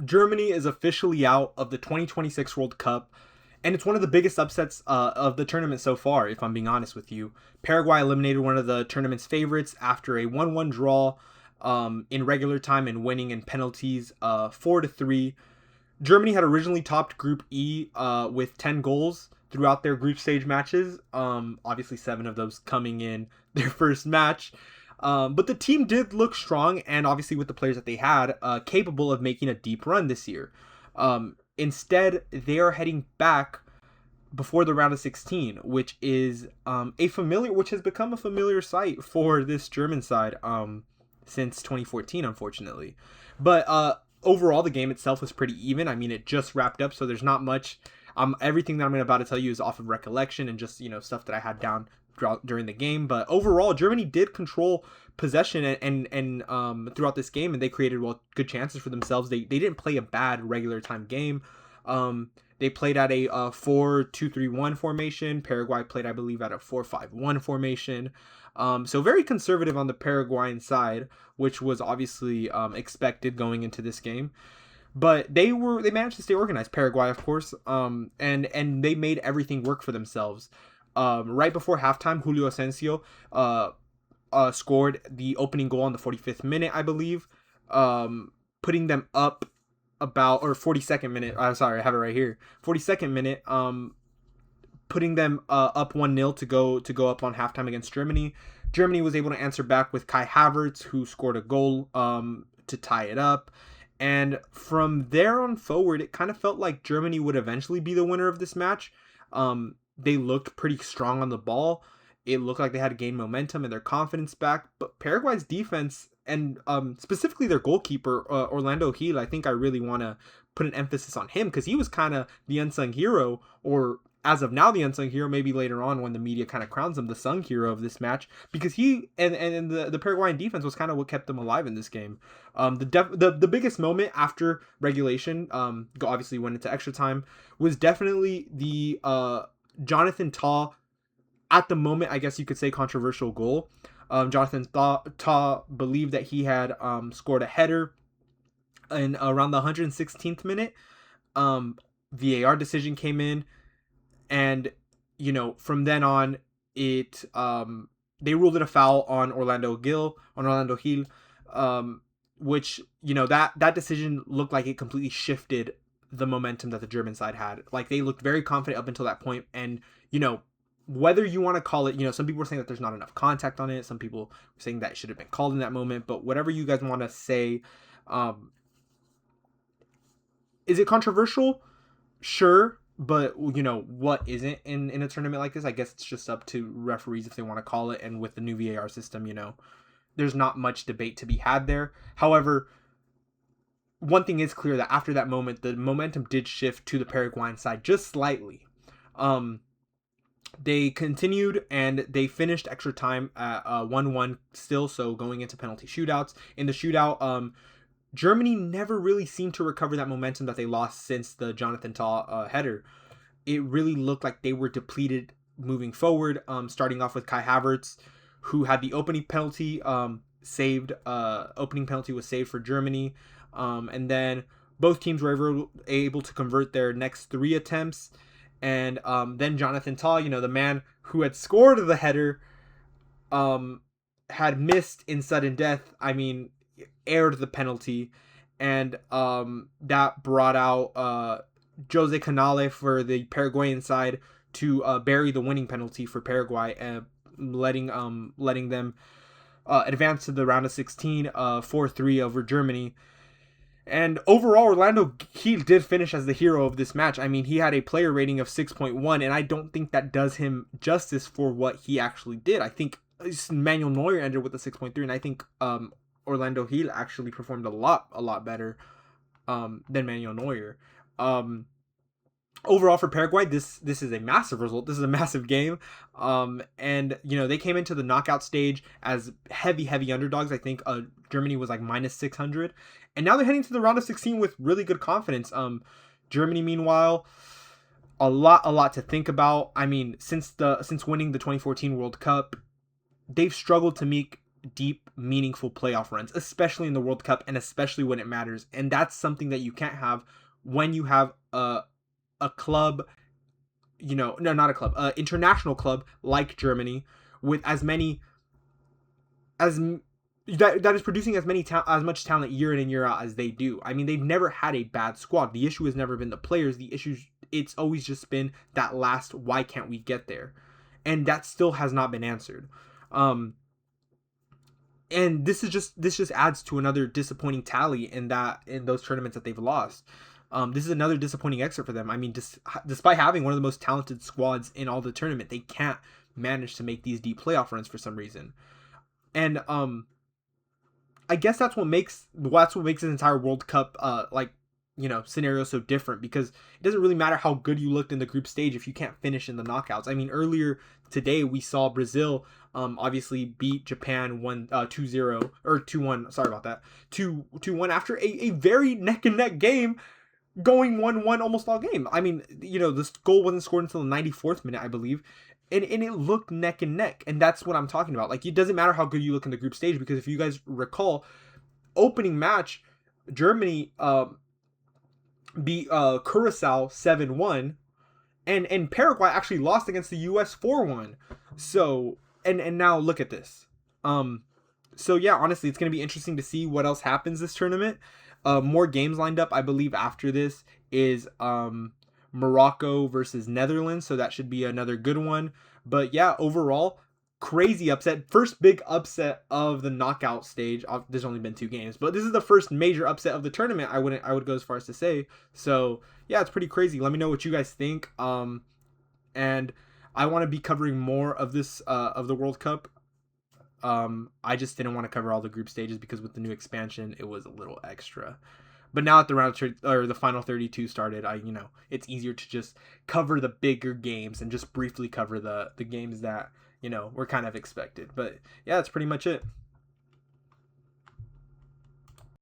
Germany is officially out of the 2026 World Cup, and it's one of the biggest upsets of the tournament so far, if I'm being honest with you. Paraguay eliminated one of the tournament's favorites after a 1-1 draw in regular time and winning in penalties 4-3. Germany had originally topped Group E with 10 goals throughout their group stage matches. Obviously, 7 of those coming in their first match. But the team did look strong, and obviously with the players that they had, capable of making a deep run this year. Instead, they are heading back before the round of 16, which is which has become a familiar sight for this German side since 2014, unfortunately. But overall, the game itself was pretty even. I mean, it just wrapped up, so there's not much. Everything that I'm about to tell you is off of recollection and just stuff that I had down during the game. But overall, Germany did control possession and throughout this game, and they created good chances for themselves. They didn't play a bad regular time game. They played at a 4-2-3-1 formation. Paraguay played, I believe, at a 4-5-1 formation. So very conservative on the Paraguayan side, which was obviously expected going into this game. But they managed to stay organized. Paraguay, of course, and they made everything work for themselves. Right before halftime, Julio Asensio scored the opening goal on the 45th minute, I believe, putting them up about, or 42nd minute. I'm sorry, I have it right here. 42nd minute, putting them up 1-0 to go up on halftime against Germany. Germany was able to answer back with Kai Havertz, who scored a goal to tie it up. And from there on forward, it kind of felt like Germany would eventually be the winner of this match. They looked pretty strong on the ball. It looked like they had gained momentum and their confidence back. But Paraguay's defense and specifically their goalkeeper, Orlando Gil, I think I really want to put an emphasis on him because he was kind of the unsung hero, or as of now the unsung hero, maybe later on when the media kind of crowns him the sung hero of this match, because he and the Paraguayan defense was kind of what kept them alive in this game. The biggest moment after regulation, obviously went into extra time, was definitely the Jonathan Tah, at the moment, I guess you could say, controversial goal. Jonathan Tah believed that he had scored a header in around the 116th minute. VAR decision came in, and from then on, it they ruled it a foul on Orlando Gil, which that decision looked like it completely shifted the momentum that the German side had. Like, they looked very confident up until that point, and whether you want to call it, some people were saying that there's not enough contact on it. Some people were saying that it should have been called in that moment. But whatever you guys want to say, is it controversial? Sure. But, what isn't in a tournament like this? I guess it's just up to referees if they want to call it. And with the new VAR system, there's not much debate to be had there. However, one thing is clear, that after that moment, the momentum did shift to the Paraguayan side just slightly. They continued and they finished extra time at 1-1 still, so going into penalty shootouts. In the shootout, Germany never really seemed to recover that momentum that they lost since the Jonathan Tah header. It really looked like they were depleted moving forward, starting off with Kai Havertz, who had the opening penalty saved. Opening penalty was saved for Germany. And then both teams were able to convert their next 3 attempts. And then Jonathan Tah, the man who had scored the header, had missed in sudden death. I mean, aired the penalty. And that brought out Jose Canale for the Paraguayan side to bury the winning penalty for Paraguay, and letting them advance to the round of 16, 4-3 over Germany. And overall, Orlando Gil did finish as the hero of this match. I mean, he had a player rating of 6.1, and I don't think that does him justice for what he actually did. I think Manuel Neuer ended with a 6.3, and I think Orlando Gil actually performed a lot better than Manuel Neuer. Overall for Paraguay, this is a massive result. This is a massive game. And they came into the knockout stage as heavy underdogs. I think Germany was like minus 600. And now they're heading to the round of 16 with really good confidence. Germany, meanwhile, a lot to think about. I mean, since winning the 2014 World Cup, they've struggled to deep, meaningful playoff runs, especially in the World Cup and especially when it matters. And that's something that you can't have when you have a club, no, not a club, international club like Germany with as many as that is producing as much talent year in and year out as they do. I mean, they've never had a bad squad. The issue has never been the players. The issue, it's always just been that last, why can't we get there? And that still has not been answered. And this just adds to another disappointing tally in those tournaments that they've lost. This is another disappointing exit for them. I mean, despite having one of the most talented squads in all the tournament, they can't manage to make these deep playoff runs for some reason. And I guess that's what makes this entire World Cup scenario so different, because it doesn't really matter how good you looked in the group stage if you can't finish in the knockouts. I mean, earlier today we saw Brazil obviously beat Japan 2-0 or 2-1. Sorry about that. 2-1 after a very neck and neck game, going 1-1 almost all game. I mean, this goal wasn't scored until the 94th minute, I believe. And it looked neck and neck. And that's what I'm talking about. Like, it doesn't matter how good you look in the group stage, because if you guys recall, opening match, Germany beat Curacao 7-1, and Paraguay actually lost against the US 4-1. So, and now look at this. So yeah, honestly, it's going to be interesting to see what else happens this tournament. More games lined up. I believe after this is Morocco versus Netherlands, so that should be another good one. But yeah, overall, crazy upset. First big upset of the knockout stage. There's only been 2 games, but this is the first major upset of the tournament. I would go as far as to say. So yeah, it's pretty crazy. Let me know what you guys think. And I want to be covering more of this of the World Cup. I just didn't want to cover all the group stages because with the new expansion, it was a little extra. But now that the final 32 started, it's easier to just cover the bigger games and just briefly cover the games that, were kind of expected. But yeah, that's pretty much it.